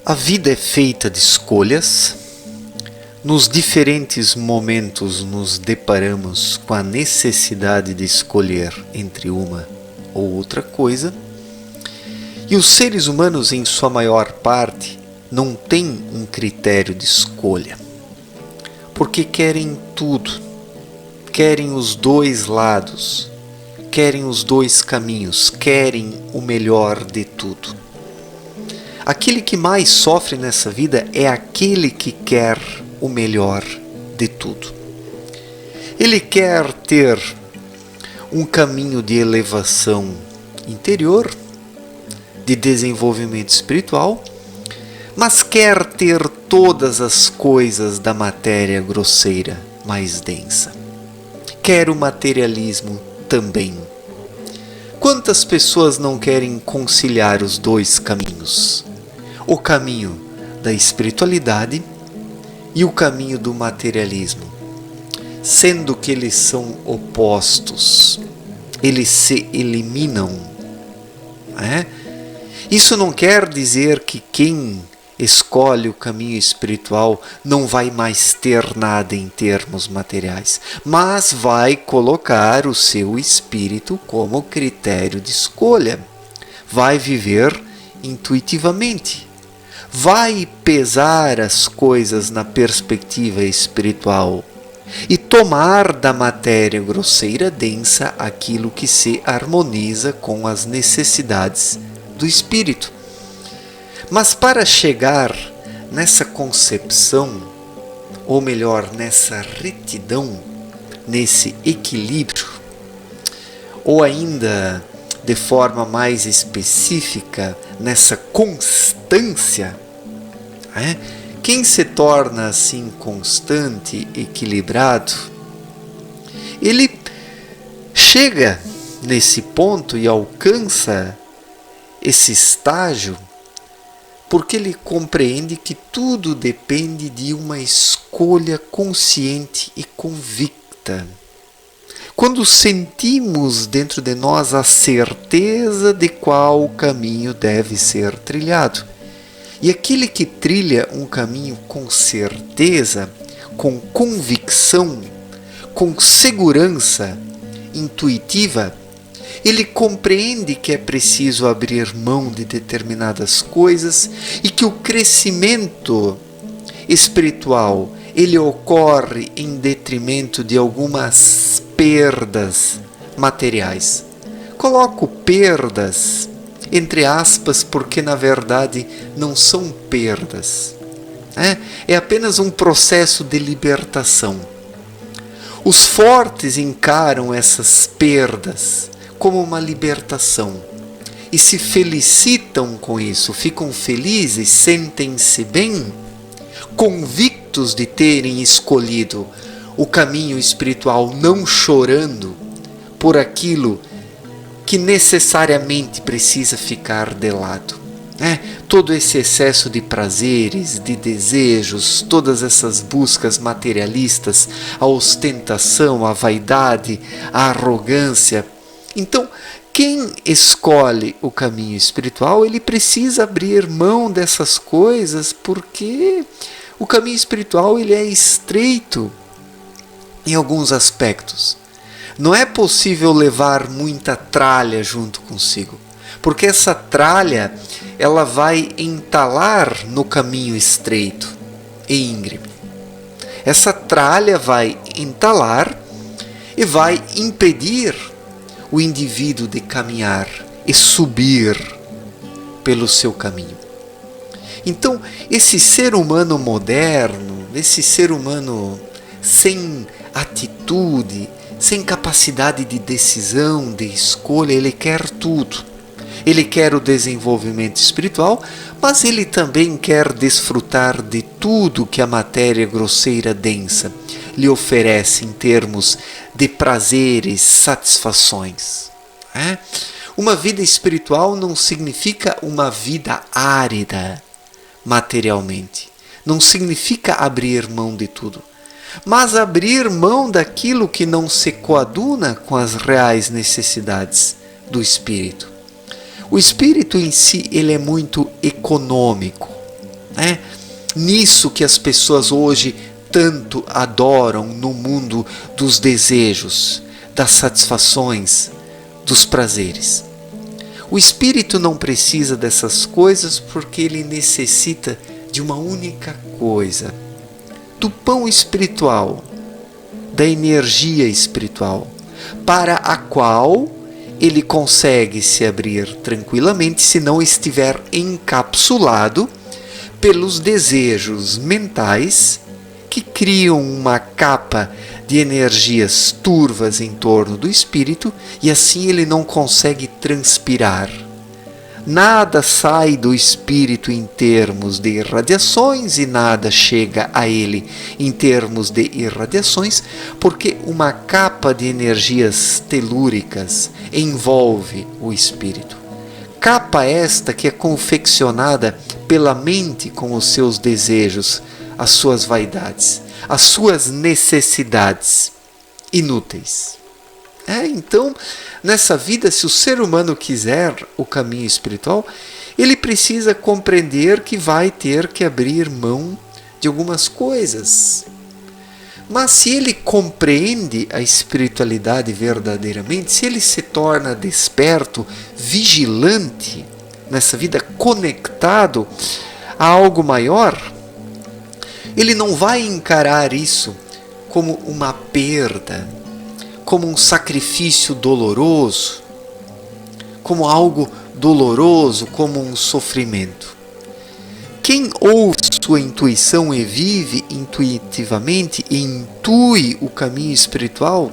A vida é feita de escolhas. Nos diferentes momentos nos deparamos com a necessidade de escolher entre uma ou outra coisa. E os seres humanos, em sua maior parte, não têm um critério de escolha, porque querem tudo, querem os dois lados, querem os dois caminhos, querem o melhor de tudo. Aquele que mais sofre nessa vida é aquele que quer o melhor de tudo. Ele quer ter um caminho de elevação interior, de desenvolvimento espiritual, mas quer ter todas as coisas da matéria grosseira mais densa. Quer o materialismo também. Quantas pessoas não querem conciliar os dois caminhos? O caminho da espiritualidade e o caminho do materialismo, sendo que eles são opostos, eles se eliminam. Isso não quer dizer que quem escolhe o caminho espiritual não vai mais ter nada em termos materiais, mas vai colocar o seu espírito como critério de escolha, vai viver intuitivamente, vai pesar as coisas na perspectiva espiritual e tomar da matéria grosseira densa aquilo que se harmoniza com as necessidades do espírito. Mas para chegar nessa concepção, ou melhor, nessa retidão, nesse equilíbrio, ou ainda de forma mais específica, nessa constância, quem se torna assim constante, equilibrado, ele chega nesse ponto e alcança esse estágio porque ele compreende que tudo depende de uma escolha consciente e convicta. Quando sentimos dentro de nós a certeza de qual caminho deve ser trilhado. E aquele que trilha um caminho com certeza, com convicção, com segurança intuitiva, ele compreende que é preciso abrir mão de determinadas coisas e que o crescimento espiritual ele ocorre em detrimento de algumas perdas materiais. Coloco perdas entre aspas porque na verdade não são perdas. É apenas um processo de libertação. Os fortes encaram essas perdas como uma libertação e se felicitam com isso, ficam felizes, sentem-se bem, convictos de terem escolhido o caminho espiritual, não chorando por aquilo que necessariamente precisa ficar de lado. Todo esse excesso de prazeres, de desejos, todas essas buscas materialistas, a ostentação, a vaidade, a arrogância. Então, quem escolhe o caminho espiritual, ele precisa abrir mão dessas coisas, porque o caminho espiritual ele é estreito em alguns aspectos. Não é possível levar muita tralha junto consigo, porque essa tralha ela vai entalar no caminho estreito e íngreme. Essa tralha vai entalar e vai impedir o indivíduo de caminhar e subir pelo seu caminho. Então, esse ser humano moderno, esse ser humano sem atitude, sem capacidade de decisão, de escolha, ele quer tudo. Ele quer o desenvolvimento espiritual, mas ele também quer desfrutar de tudo que a matéria grosseira densa lhe oferece em termos de prazeres, satisfações. Uma vida espiritual não significa uma vida árida materialmente. Não significa abrir mão de tudo, mas abrir mão daquilo que não se coaduna com as reais necessidades do espírito. O espírito em si, ele é muito econômico, né? Nisso que as pessoas hoje tanto adoram no mundo dos desejos, das satisfações, dos prazeres. O espírito não precisa dessas coisas porque ele necessita de uma única coisa: do pão espiritual, da energia espiritual, para a qual ele consegue se abrir tranquilamente se não estiver encapsulado pelos desejos mentais que criam uma capa de energias turvas em torno do espírito e assim ele não consegue transpirar. Nada sai do espírito em termos de irradiações e nada chega a ele em termos de irradiações, porque uma capa de energias telúricas envolve o espírito. Capa esta que é confeccionada pela mente com os seus desejos, as suas vaidades, as suas necessidades inúteis. Então, nessa vida, se o ser humano quiser o caminho espiritual, ele precisa compreender que vai ter que abrir mão de algumas coisas. Mas se ele compreende a espiritualidade verdadeiramente, se ele se torna desperto, vigilante nessa vida, conectado a algo maior, ele não vai encarar isso como uma perda, como um sacrifício doloroso, como algo doloroso, como um sofrimento. Quem ouve sua intuição e vive intuitivamente e intui o caminho espiritual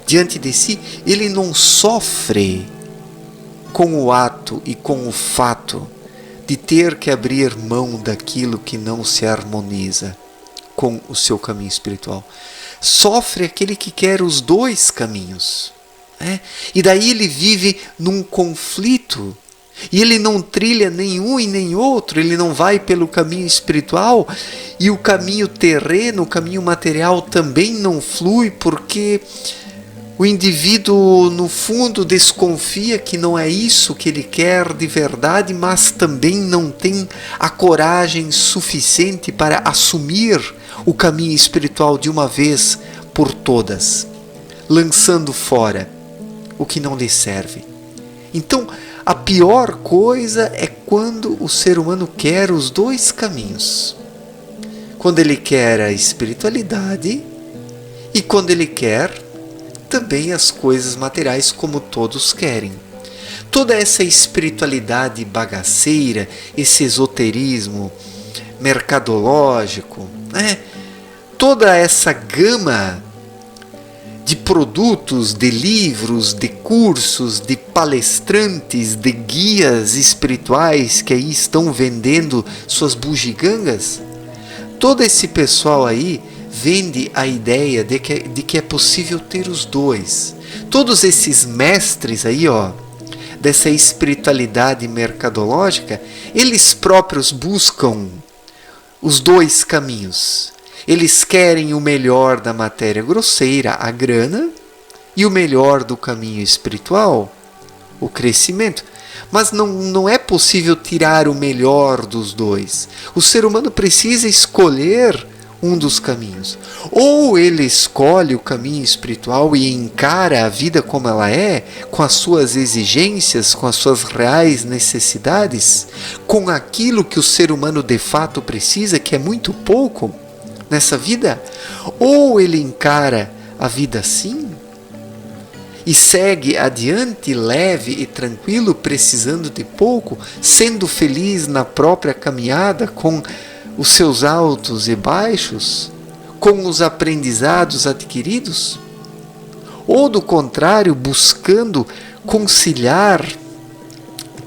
diante de si, ele não sofre com o ato e com o fato de ter que abrir mão daquilo que não se harmoniza com o seu caminho espiritual. Sofre aquele que quer os dois caminhos. E daí ele vive num conflito. E ele não trilha nenhum e nem outro. Ele não vai pelo caminho espiritual. E o caminho terreno, o caminho material também não flui, porque o indivíduo, no fundo, desconfia que não é isso que ele quer de verdade, mas também não tem a coragem suficiente para assumir o caminho espiritual de uma vez por todas, lançando fora o que não lhe serve. Então, a pior coisa é quando o ser humano quer os dois caminhos. Quando ele quer a espiritualidade e quando ele quer também as coisas materiais, como todos querem. Toda essa espiritualidade bagaceira, esse esoterismo mercadológico, toda essa gama de produtos, de livros, de cursos, de palestrantes, de guias espirituais que aí estão vendendo suas bugigangas, todo esse pessoal aí vende a ideia de que é possível ter os dois. Todos esses mestres aí, dessa espiritualidade mercadológica, eles próprios buscam os dois caminhos. Eles querem o melhor da matéria grosseira, a grana, e o melhor do caminho espiritual, o crescimento. Mas não é possível tirar o melhor dos dois. O ser humano precisa escolher um dos caminhos. Ou ele escolhe o caminho espiritual e encara a vida como ela é, com as suas exigências, com as suas reais necessidades, com aquilo que o ser humano de fato precisa, que é muito pouco nessa vida. Ou ele encara a vida assim e segue adiante leve e tranquilo, precisando de pouco, sendo feliz na própria caminhada, com os seus altos e baixos, com os aprendizados adquiridos? Ou, do contrário, buscando conciliar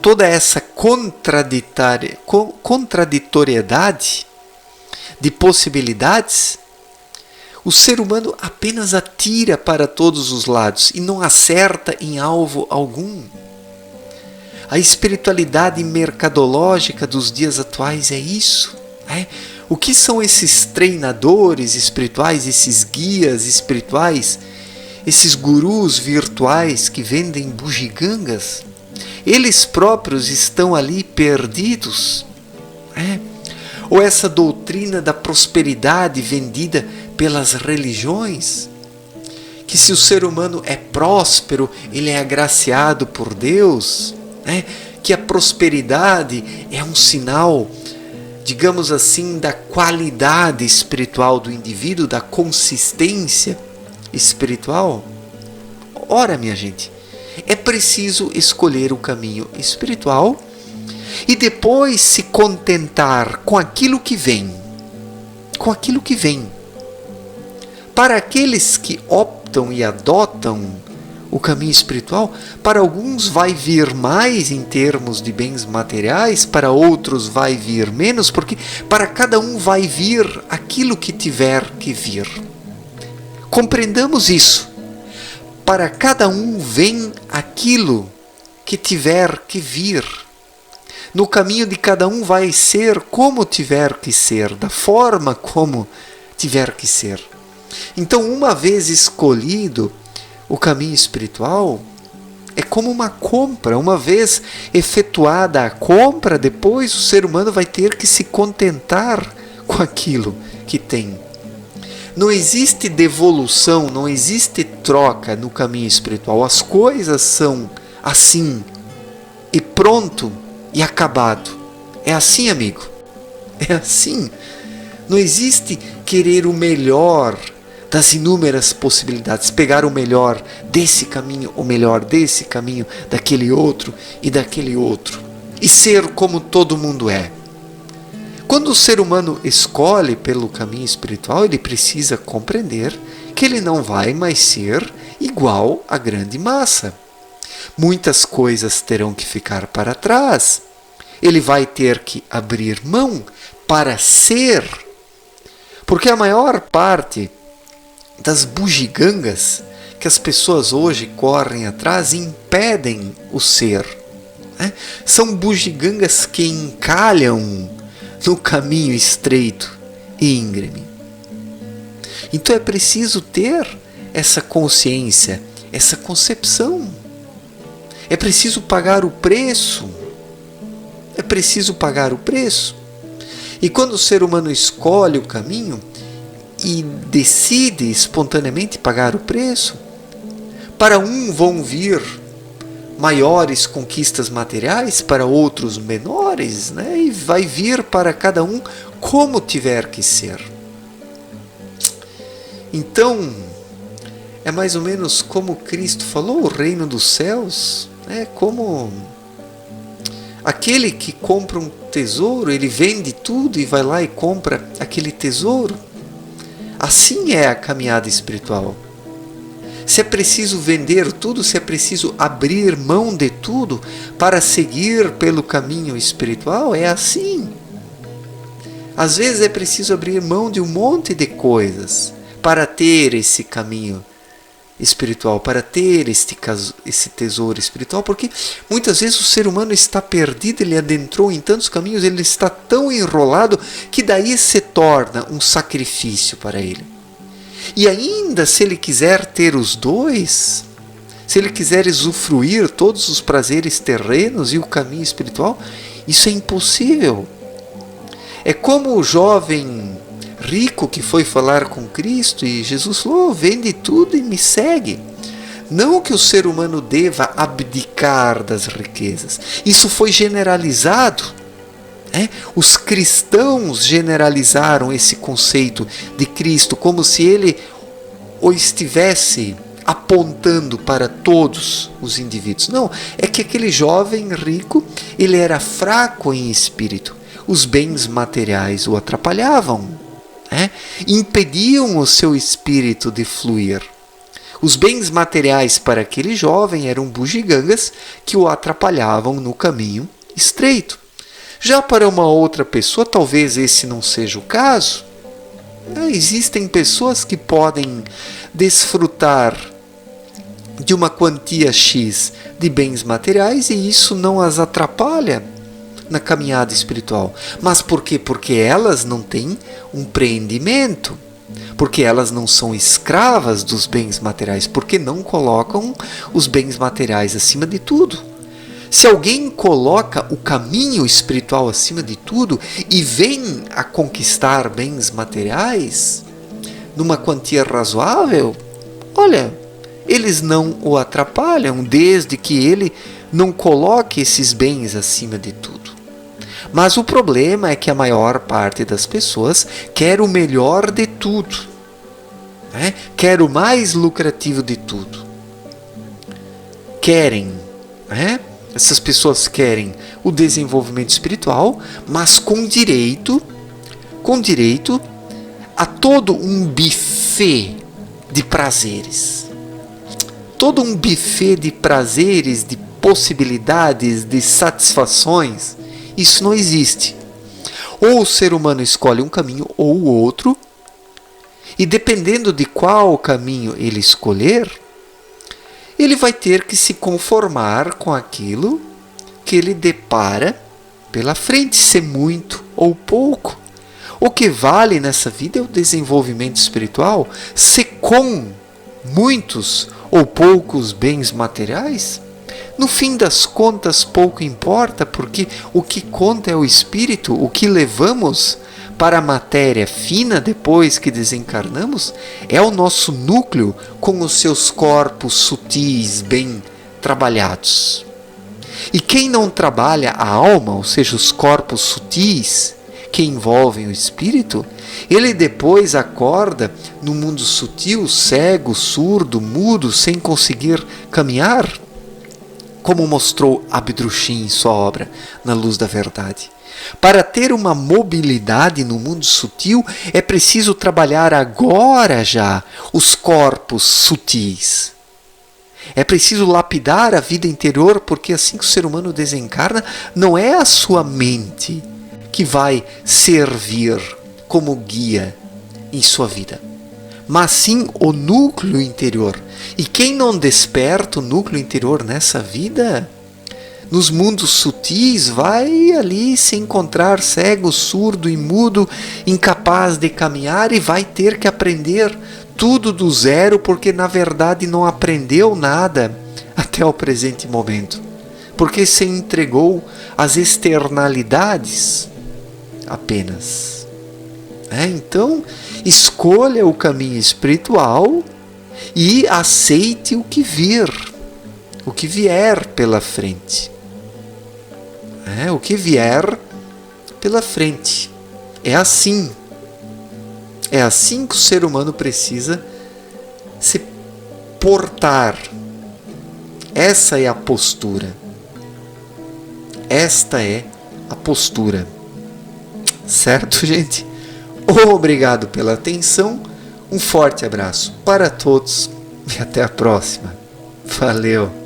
toda essa contraditoriedade de possibilidades? O ser humano apenas atira para todos os lados e não acerta em alvo algum. A espiritualidade mercadológica dos dias atuais é isso. O que são esses treinadores espirituais, esses guias espirituais, esses gurus virtuais que vendem bugigangas? eles próprios estão ali perdidos. Ou essa doutrina da prosperidade vendida pelas religiões, que se o ser humano é próspero, ele é agraciado por Deus, que a prosperidade é um sinal, digamos assim, da qualidade espiritual do indivíduo, da consistência espiritual. Ora, minha gente, é preciso escolher o caminho espiritual e depois se contentar com aquilo que vem. Com aquilo que vem. Para aqueles que optam e adotam o caminho espiritual, para alguns vai vir mais em termos de bens materiais, para outros vai vir menos, porque para cada um vai vir aquilo que tiver que vir. Compreendamos isso. Para cada um vem aquilo que tiver que vir. No caminho de cada um vai ser como tiver que ser, da forma como tiver que ser. Então, uma vez escolhido o caminho espiritual, é como uma compra. Uma vez efetuada a compra, depois o ser humano vai ter que se contentar com aquilo que tem. Não existe devolução, não existe troca no caminho espiritual. As coisas são assim, e pronto, e acabado. É assim, amigo. É assim. Não existe querer o melhor das inúmeras possibilidades, pegar o melhor desse caminho, o melhor desse caminho, daquele outro e daquele outro, e ser como todo mundo é. Quando o ser humano escolhe pelo caminho espiritual, ele precisa compreender que ele não vai mais ser igual à grande massa. Muitas coisas terão que ficar para trás. Ele vai ter que abrir mão para ser. Porque a maior parte das bugigangas que as pessoas hoje correm atrás impedem o ser. São bugigangas que encalham no caminho estreito e íngreme. Então é preciso ter essa consciência, essa concepção. É preciso pagar o preço. É preciso pagar o preço. E quando o ser humano escolhe o caminho e decide espontaneamente pagar o preço, para um vão vir maiores conquistas materiais, para outros menores, e vai vir para cada um como tiver que ser. Então, é mais ou menos como Cristo falou, o reino dos céus, como aquele que compra um tesouro, ele vende tudo e vai lá e compra aquele tesouro. Assim é a caminhada espiritual. Se é preciso vender tudo, se é preciso abrir mão de tudo para seguir pelo caminho espiritual, é assim. Às vezes é preciso abrir mão de um monte de coisas para ter esse caminho espiritual, para ter esse tesouro espiritual, porque muitas vezes o ser humano está perdido, ele adentrou em tantos caminhos, ele está tão enrolado que daí se torna um sacrifício para ele. E ainda se ele quiser ter os dois, se ele quiser usufruir todos os prazeres terrenos e o caminho espiritual, isso é impossível. É como o jovem rico que foi falar com Cristo e Jesus falou: vende tudo e me segue. Não que o ser humano deva abdicar das riquezas. Isso foi generalizado. Os cristãos generalizaram esse conceito de Cristo como se ele o estivesse apontando para todos os indivíduos. Não, é que aquele jovem rico, ele era fraco em espírito. Os bens materiais o atrapalhavam, impediam o seu espírito de fluir. Os bens materiais para aquele jovem eram bugigangas que o atrapalhavam no caminho estreito. Já para uma outra pessoa, talvez esse não seja o caso. Existem pessoas que podem desfrutar de uma quantia X de bens materiais e isso não as atrapalha na caminhada espiritual. Mas por quê? Porque elas não têm um preendimento, porque elas não são escravas dos bens materiais, porque não colocam os bens materiais acima de tudo. Se alguém coloca o caminho espiritual acima de tudo e vem a conquistar bens materiais numa quantia razoável, olha, eles não o atrapalham, desde que ele não coloque esses bens acima de tudo. Mas o problema é que a maior parte das pessoas quer o melhor de tudo, né? Quer o mais lucrativo de tudo. Querem, né? Essas pessoas querem o desenvolvimento espiritual, mas com direito a todo um buffet de prazeres. Todo um buffet de prazeres, de possibilidades, de satisfações. Isso não existe. Ou o ser humano escolhe um caminho ou o outro, e dependendo de qual caminho ele escolher, ele vai ter que se conformar com aquilo que ele depara pela frente, se muito ou pouco. O que vale nessa vida é o desenvolvimento espiritual, se com muitos ou poucos bens materiais. No fim das contas, pouco importa, porque o que conta é o espírito, o que levamos para a matéria fina depois que desencarnamos é o nosso núcleo com os seus corpos sutis bem trabalhados. E quem não trabalha a alma, ou seja, os corpos sutis que envolvem o espírito, ele depois acorda no mundo sutil, cego, surdo, mudo, sem conseguir caminhar, como mostrou Abdrushim em sua obra Na Luz da Verdade. Para ter uma mobilidade no mundo sutil, é preciso trabalhar agora já os corpos sutis. É preciso lapidar a vida interior, porque assim que o ser humano desencarna, não é a sua mente que vai servir como guia em sua vida, mas sim o núcleo interior. E quem não desperta o núcleo interior nessa vida, nos mundos sutis, vai ali se encontrar cego, surdo e mudo, incapaz de caminhar, e vai ter que aprender tudo do zero, porque na verdade não aprendeu nada até o presente momento, porque se entregou às externalidades apenas. Então, escolha o caminho espiritual e aceite o que vir, o que vier pela frente. O que vier pela frente. É assim que o ser humano precisa se portar. Essa é a postura. Esta é a postura. Certo, gente? Obrigado pela atenção. Um forte abraço para todos e até a próxima. Valeu!